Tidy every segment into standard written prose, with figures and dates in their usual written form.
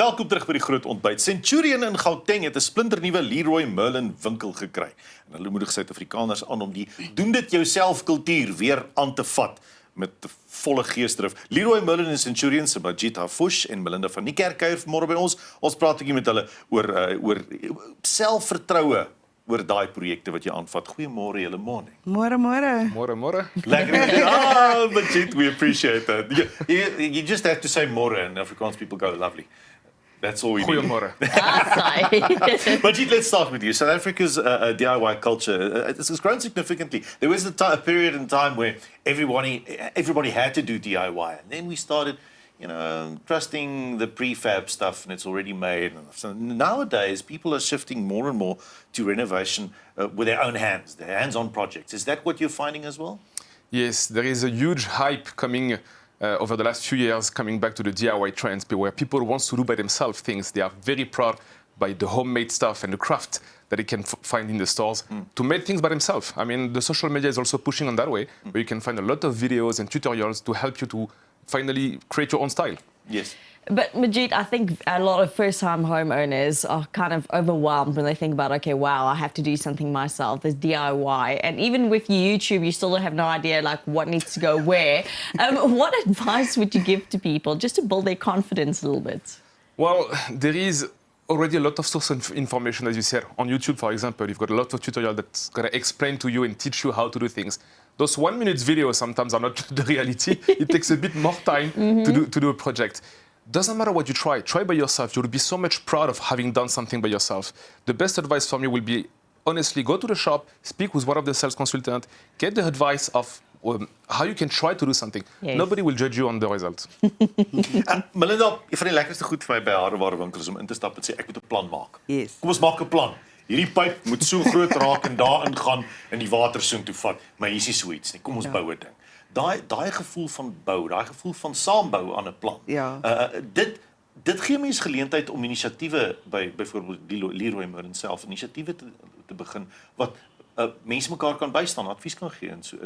Welkom terug by die groot ontbyt. Centurion in Gauteng het 'n splinternuwe Leroy Merlin-winkel gekry. En hulle moedig Suid-Afrikaners aan om die doen dit jouself kultuur weer aan te vat met volle geesdrif. Leroy Merlin en Centurion se Madjid Harfouche en Malinda van Niekerk kuier vanmôre by ons. Ons praat 'n bietjie met hulle oor selfvertroue oor daai projekte wat jy aanvat. Goeiemôre julle môre. Môre. Lekker. Madjid, we appreciate that. You just have to say môre and Afrikaans people go lovely. That's all we need. Goeiemôre. Madjid, let's start with you. South Africa's DIY culture it's grown significantly. There was a period in time where everybody had to do DIY, and then we started, trusting the prefab stuff, and it's already made. So nowadays, people are shifting more and more to renovation with their own hands, their hands-on projects. Is that what you're finding as well? Yes, there is a huge hype coming over the last few years, coming back to the DIY trends, where people want to do by themselves things. They are very proud by the homemade stuff and the craft that they can find in the stores to make things by themselves. I mean, the social media is also pushing on that way, where you can find a lot of videos and tutorials to help you to finally create your own style. Yes. But Madjid, I think a lot of first-time homeowners are kind of overwhelmed when they think about, okay, wow, I have to do something myself. There's DIY, and even with YouTube, you still have no idea like what needs to go where. What advice would you give to people just to build their confidence a little bit? Well, there is already a lot of source of information, as you said. On YouTube, for example, you've got a lot of tutorials that's going to explain to you and teach you how to do things. Those 1 minute videos sometimes are not the reality. It takes a bit more time to do a project. Doesn't matter what you try by yourself. You'll be so much proud of having done something by yourself. The best advice from me will be, honestly, go to the shop, speak with one of the sales consultants, get the advice of how you can try to do something. Yes. Nobody will judge you on the result. Malinda, een van die lekkerste goed vir my by harewarewinkel is om in te stap en sê ek moet 'n plan maak. Yes. Kom ons maak 'n plan. Hierdie pyp moet so groot raak en daarin gaan en die water soontoe vat, maar hier is nie so iets nie. Kom ons bou 'n ding. Daai gevoel van bou, daai gevoel van saambou aan 'n plan. Ja. Dit gee mense geleentheid om inisiatiewe by byvoorbeeld Leroy Merlin self inisiatiewe te begin wat mense mekaar kan bystaan, advies kan gee en so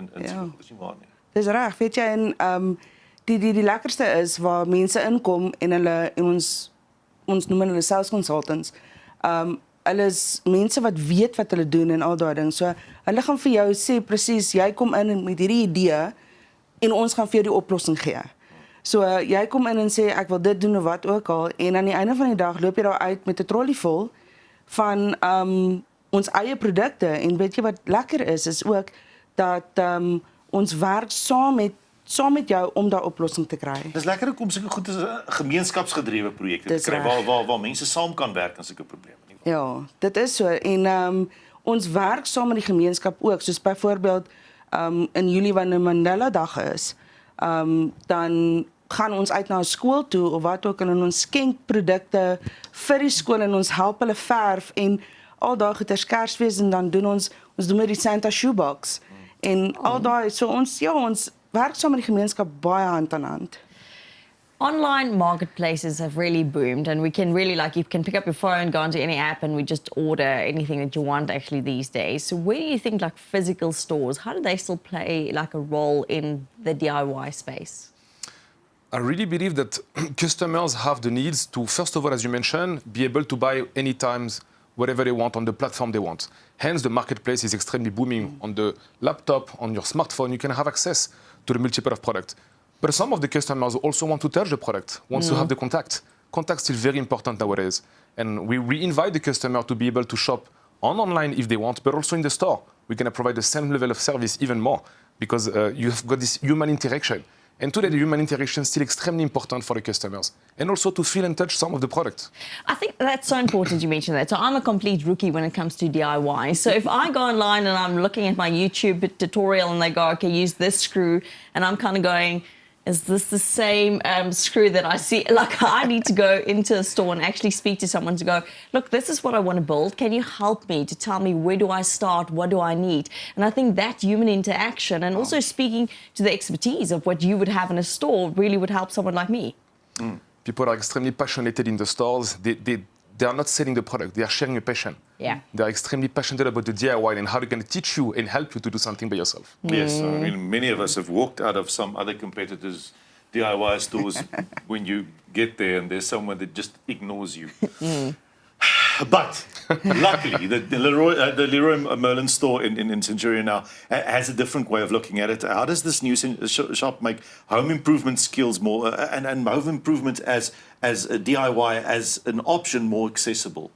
dis nie waar nie. Dis reg, weet jy, en die lekkerste is waar mense inkom en ons noem hulle sales consultants. Hulle is mense wat weet wat hulle doen en al daai ding. So hulle gaan vir jou sê presies, jy kom in met hierdie idee en ons gaan vir jou die oplossing gee. So jy kom in en sê ek wil dit doen of wat ook al, en aan die einde van die dag loop jy daar uit met 'n trolley vol van ons eie produkte. En weet jy wat lekker is ook dat ons werk saam met jou om daai oplossing te kry. Dis lekker om sulke goed as 'n gemeenskapsgedrewe projekte te kry waar mense saam kan werk aan sulke probleme. Ja, dit is so. En ons werk saam met die gemeenskap ook, soos byvoorbeeld in Julie wanneer Mandela dag is, dan gaan ons uit na 'n skool toe of wat ook, en ons skenk produkte vir die skool en ons help hulle verf en al daai goeders Kersfees, en dan doen ons doen met die Santa shoebox en al daai, so ons werk saam met die gemeenskap baie hand aan hand. Online marketplaces have really boomed, and we can really, like, you can pick up your phone, go onto any app, and we just order anything that you want actually these days. So where do you think like physical stores, how do they still play like a role in the DIY space? I really believe that customers have the needs to, first of all, as you mentioned, be able to buy anytime, whatever they want on the platform they want. Hence, the marketplace is extremely booming. On the laptop, on your smartphone, you can have access to the multiple of products. But some of the customers also want to touch the product, want to have the contact. Contact is still very important nowadays. And we invite the customer to be able to shop online if they want, but also in the store. We're going to provide the same level of service, even more, because you've got this human interaction. And today, the human interaction is still extremely important for the customers. And also to feel and touch some of the product. I think that's so important you mentioned that. So I'm a complete rookie when it comes to DIY. So if I go online and I'm looking at my YouTube tutorial and they go, okay, use this screw, and I'm kind of going, is this the same screw that I see? Like, I need to go into a store and actually speak to someone to go, look, this is what I want to build. Can you help me to tell me where do I start? What do I need? And I think that human interaction and also speaking to the expertise of what you would have in a store really would help someone like me. People are extremely passionate in the stores. They are not selling the product. They are sharing a passion. Yeah. They are extremely passionate about the DIY and how they're going to teach you and help you to do something by yourself. Yes, I mean, many of us have walked out of some other competitors' DIY stores when you get there and there's someone that just ignores you. But luckily, the Leroy Merlin store in Centurion now has a different way of looking at it. How does this new shop make home improvement skills more and home improvement as a DIY as an option more accessible?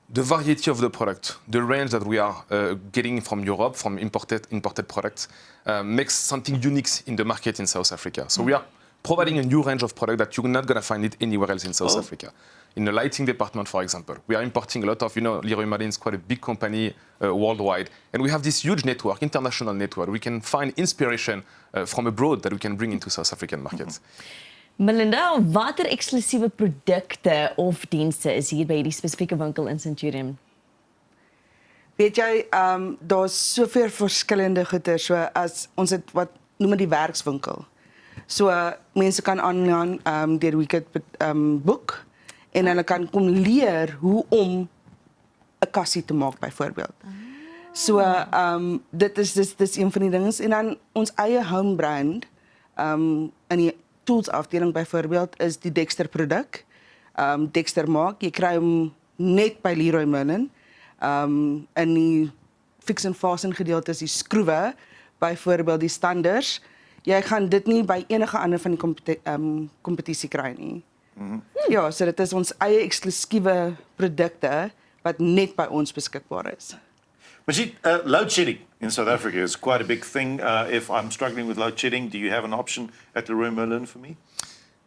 The variety of the product, the range that we are getting from Europe, from imported products, makes something unique in the market in South Africa. So we are providing a new range of product that you're not going to find it anywhere else in South Africa. In the lighting department, for example, we are importing a lot of, Leroy Merlin is quite a big company worldwide. And we have this huge network, international network. We can find inspiration from abroad that we can bring into South African markets. Malinda, watter eksklusiewe produkte of dienste is hier by die spesifieke winkel in Centurion? Weet jy, daar's soveel verskillende goeder, so as ons het wat noem die werkswinkel. So mense kan aangaan deur Wicked boek en hulle kan kom leer hoe om 'n kassie te maak byvoorbeeld. So dit is een van die dinge en dan ons eie home brand in die tools afdeling byvoorbeeld is die Dexter produk. Dexter maak, jy kry hom net by Leroy Merlin. In die fix en fasten gedeelte is die skroewe, byvoorbeeld die standers. Jy gaan dit nie by enige ander van die kompetisie kry nie. Ja, so dit is ons eie eksklusiewe produkte wat net by ons beskikbaar is. Madjid, load shedding in South Africa is quite a big thing. If I'm struggling with load shedding, do you have an option at Leroy Merlin for me?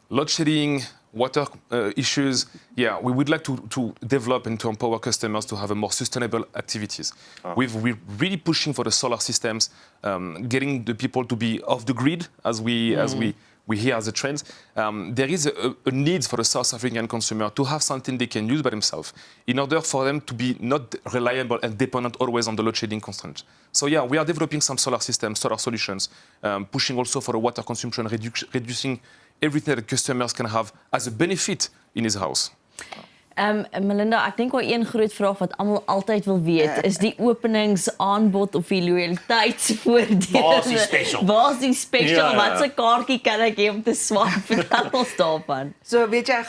Load shedding, water issues, yeah, we would like to develop and to empower customers to have a more sustainable activities. We're really pushing for the solar systems, getting the people to be off the grid as we hear as a trend. There is a need for the South African consumer to have something they can use by themselves in order for them to be not reliable and dependent always on the load shedding constraint. So yeah, we are developing some solar systems, solar solutions, pushing also for the water consumption, reducing everything that customers can have as a benefit in his house. Malinda, ek dink wel een groot vraag wat almal altyd wil weet is die openingsaanbod of die loyaliteitsvoordele. Waar is die special? Waar is die special? Ja. Wat 'n kaartjie kan ek hê om te swaap? Vertel ons daarvan. So weet jy, ek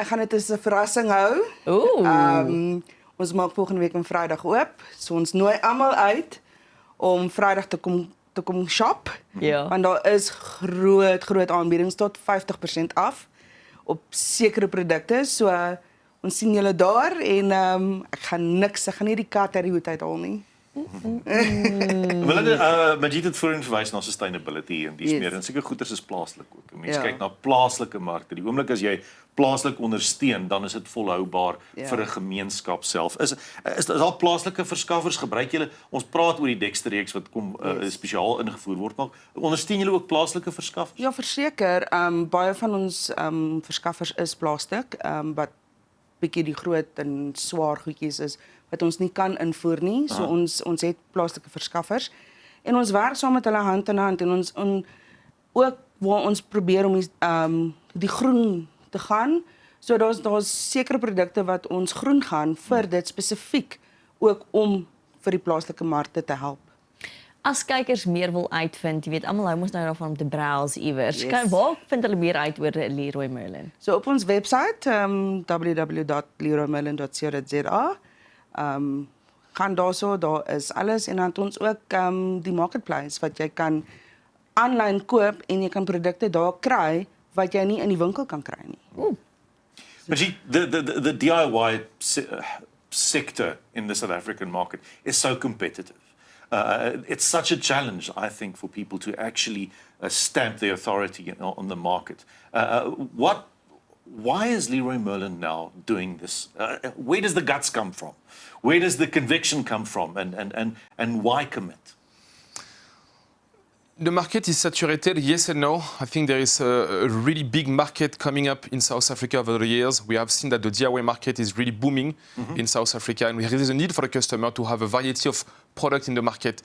gaan dit as 'n verrassing hou. Ooh. Ons maak volgende week op Vrydag oop. So ons nooi almal uit om Vrydag te kom shop. Ja. Want daar is groot aanbiedings tot 50% af op sekere produkte. So ons sien julle daar en ek gaan nie die kat uit die hoed uithaal nie. Madjid het voorheen verwys na sustainability en die meer en seker goeders is plaaslik ook. Mense kyk na plaaslike markte. Die oomblik as jy plaaslik ondersteun, dan is dit volhoubaar vir 'n gemeenskap self. Is daar plaaslike verskaffers? Gebruik julle? Ons praat oor die Dexter reeks wat kom spesiaal ingevoer word, maar ondersteun julle ook plaaslike verskaffers? Ja, verseker. Baie van ons verskaffers is plaaslik, wat bietjie die groot en swaar goedjies is wat ons nie kan invoer nie. So ons het plaaslike verskaffers en ons werk saam met hulle hand in hand en ons ook waar ons probeer om die groen te gaan. So daar's sekere produkte wat ons groen gaan vir dit spesifiek ook om vir die plaaslike markte te help. As kykers meer wil uitvind, jy weet almal hou mos nou daarvan om te browse iewers. Yes. Waar vind hulle meer uit oor Leroy Merlin? So op ons webwerf www.leroymerlin.co.za gaan daar is alles en dan het ons ook die marketplace wat jy kan aanlyn koop en jy kan produkte daar kry wat jy nie in die winkel kan kry nie. Madjid, the DIY sector in the South African market is so competitive. It's such a challenge, I think, for people to actually stamp their authority on the market. Why is Leroy Merlin now doing this? Where does the guts come from? Where does the conviction come from? And why commit? The market is saturated, yes and no. I think there is a really big market coming up in South Africa over the years. We have seen that the DIY market is really booming in South Africa, and there is a need for the customer to have a variety of products in the market.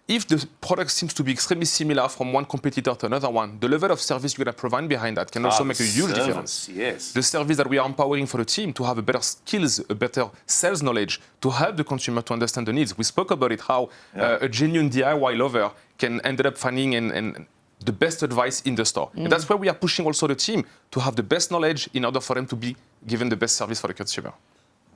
If the product seems to be extremely similar from one competitor to another one, the level of service you're going to provide behind that can also make a huge difference. Yes. The service that we are empowering for the team to have a better skills, a better sales knowledge, to help the consumer to understand the needs. We spoke about it, how a genuine DIY lover can end up finding and the best advice in the store. And that's where we are pushing also the team to have the best knowledge in order for them to be given the best service for the consumer.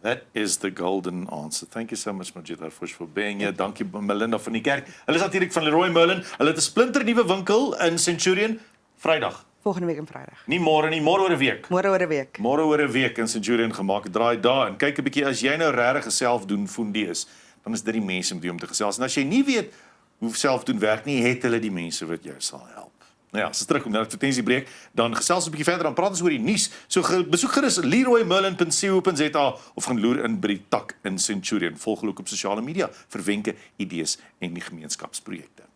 That is the golden answer. Thank you so much, Madjid Harfouche, for being here. Dankie, Malinda van Niekerk. Hulle is natuurlik van Leroy Merlin. Hulle het 'n splinternuwe winkel in Centurion Vrydag. Volgende week en Vrydag. Nie môre nie, môre oor 'n week. Môre oor 'n week. Môre oor 'n week in Centurion gemaak. Draai daar en kyk 'n bietjie as jy nou regtig 'n selfdoen fundie is, dan is dit die mense met wie om te gesels. En as jy nie weet hoe selfdoen werk nie, het hulle die mense wat jou sal help. Nou ja, as ons terugkom na die advertensiebreek, dan gesels ons 'n bietjie verder, dan praat ons oor die nuus. So besoek gerus leroymerlin.co.za of gaan loer in by die tak in Centurion. Volg ook op sosiale media vir wenke, idees en die gemeenskapsprojekte.